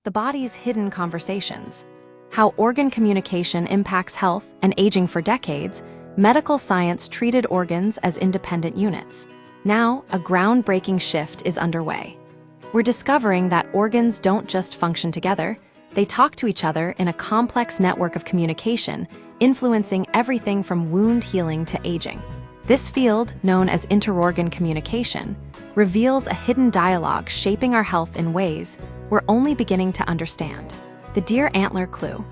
the body's hidden conversations. How organ communication impacts health and aging. For decades, medical science treated organs as independent units. Now, a groundbreaking shift is underway. We're discovering that organs don't just function together, they talk to each other in a complex network of communication, influencing everything from wound healing to aging. This field, known as interorgan communication, reveals a hidden dialogue shaping our health in ways we're only beginning to understand. The deer antler clue.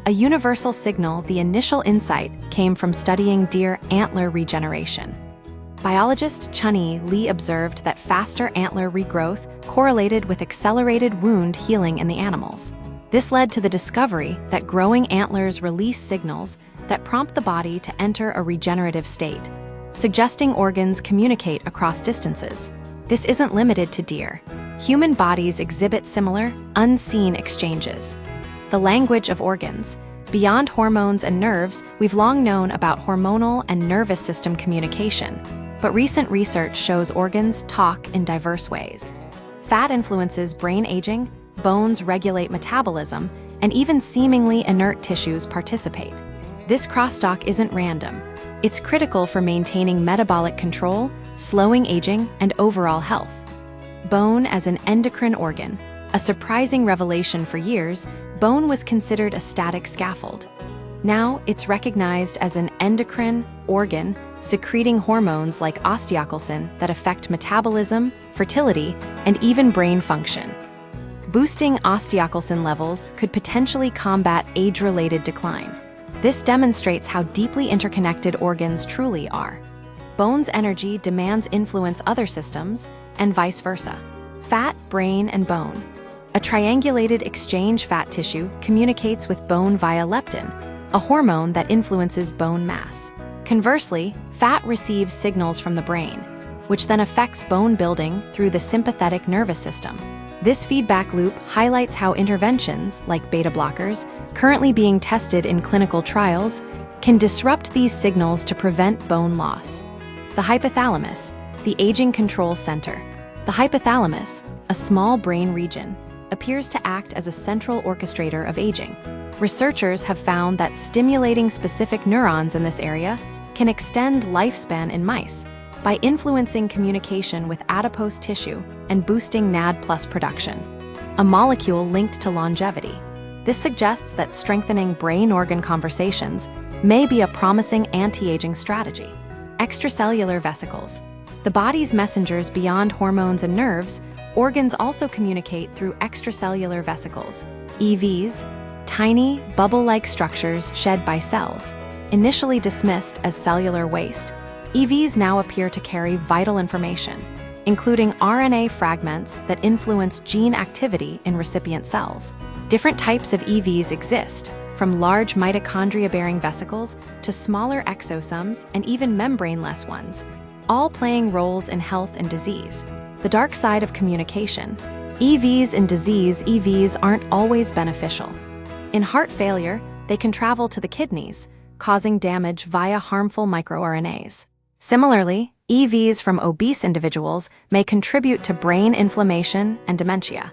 A universal signal. The initial insight came from studying deer antler regeneration. Biologist Chun-Yi Lee observed that faster antler regrowth correlated with accelerated wound healing in the animals. This led to the discovery that growing antlers release signals that prompt the body to enter a regenerative state, suggesting organs communicate across distances. This isn't limited to deer. Human bodies exhibit similar, unseen exchanges. The language of organs. Beyond hormones and nerves, we've long known about hormonal and nervous system communication, but recent research shows organs talk in diverse ways. Fat influences brain aging, bones regulate metabolism, and even seemingly inert tissues participate. This crosstalk isn't random. It's critical for maintaining metabolic control, slowing aging, and overall health. Bone as an endocrine organ. A surprising revelation. For years, bone was considered a static scaffold. Now, it's recognized as an endocrine organ, secreting hormones like osteocalcin that affect metabolism, fertility, and even brain function. Boosting osteocalcin levels could potentially combat age-related decline. This demonstrates how deeply interconnected organs truly are. Bone's energy demands influence other systems, and vice versa. Fat, brain, and bone. A triangulated exchange. Fat tissue communicates with bone via leptin, a hormone that influences bone mass. Conversely, fat receives signals from the brain, which then affects bone building through the sympathetic nervous system. This feedback loop highlights how interventions, like beta blockers, currently being tested in clinical trials, can disrupt these signals to prevent bone loss. The hypothalamus, the aging control center. The hypothalamus, a small brain region, appears to act as a central orchestrator of aging. Researchers have found that stimulating specific neurons in this area can extend lifespan in mice by influencing communication with adipose tissue and boosting NAD+ production, a molecule linked to longevity. This suggests that strengthening brain-organ conversations may be a promising anti-aging strategy. Extracellular vesicles. The body's messengers. Beyond hormones and nerves, organs also communicate through extracellular vesicles, EVs, tiny, bubble-like structures shed by cells. Initially dismissed as cellular waste, EVs now appear to carry vital information, including RNA fragments that influence gene activity in recipient cells. Different types of EVs exist, from large mitochondria-bearing vesicles to smaller exosomes and even membraneless ones, all playing roles in health and disease. The dark side of communication. EVs in disease. EVs aren't always beneficial. In heart failure, they can travel to the kidneys, causing damage via harmful microRNAs. Similarly, EVs from obese individuals may contribute to brain inflammation and dementia.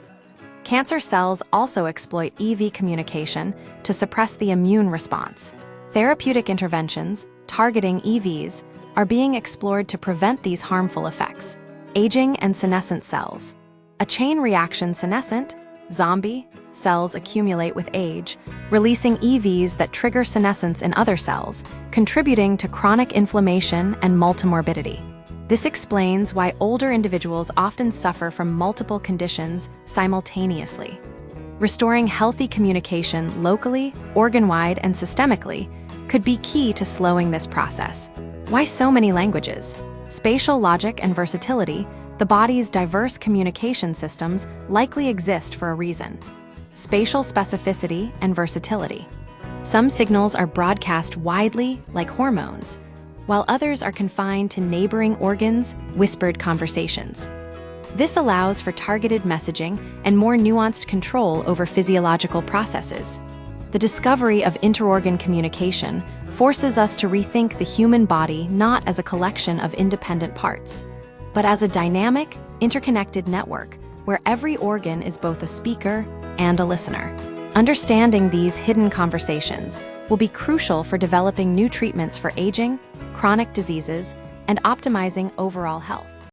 Cancer cells also exploit EV communication to suppress the immune response. Therapeutic interventions targeting EVs are being explored to prevent these harmful effects. Aging and senescent cells. A chain reaction. Senescent, zombie, cells accumulate with age, releasing EVs that trigger senescence in other cells, contributing to chronic inflammation and multimorbidity. This explains why older individuals often suffer from multiple conditions simultaneously. Restoring healthy communication locally, organ-wide, and systemically could be key to slowing this process. Why so many languages? Spatial logic and versatility. The body's diverse communication systems likely exist for a reason. Spatial specificity and versatility. Some signals are broadcast widely, like hormones, while others are confined to neighboring organs, whispered conversations. This allows for targeted messaging and more nuanced control over physiological processes. The discovery of interorgan communication forces us to rethink the human body not as a collection of independent parts, but as a dynamic, interconnected network where every organ is both a speaker and a listener. Understanding these hidden conversations will be crucial for developing new treatments for aging, chronic diseases, and optimizing overall health.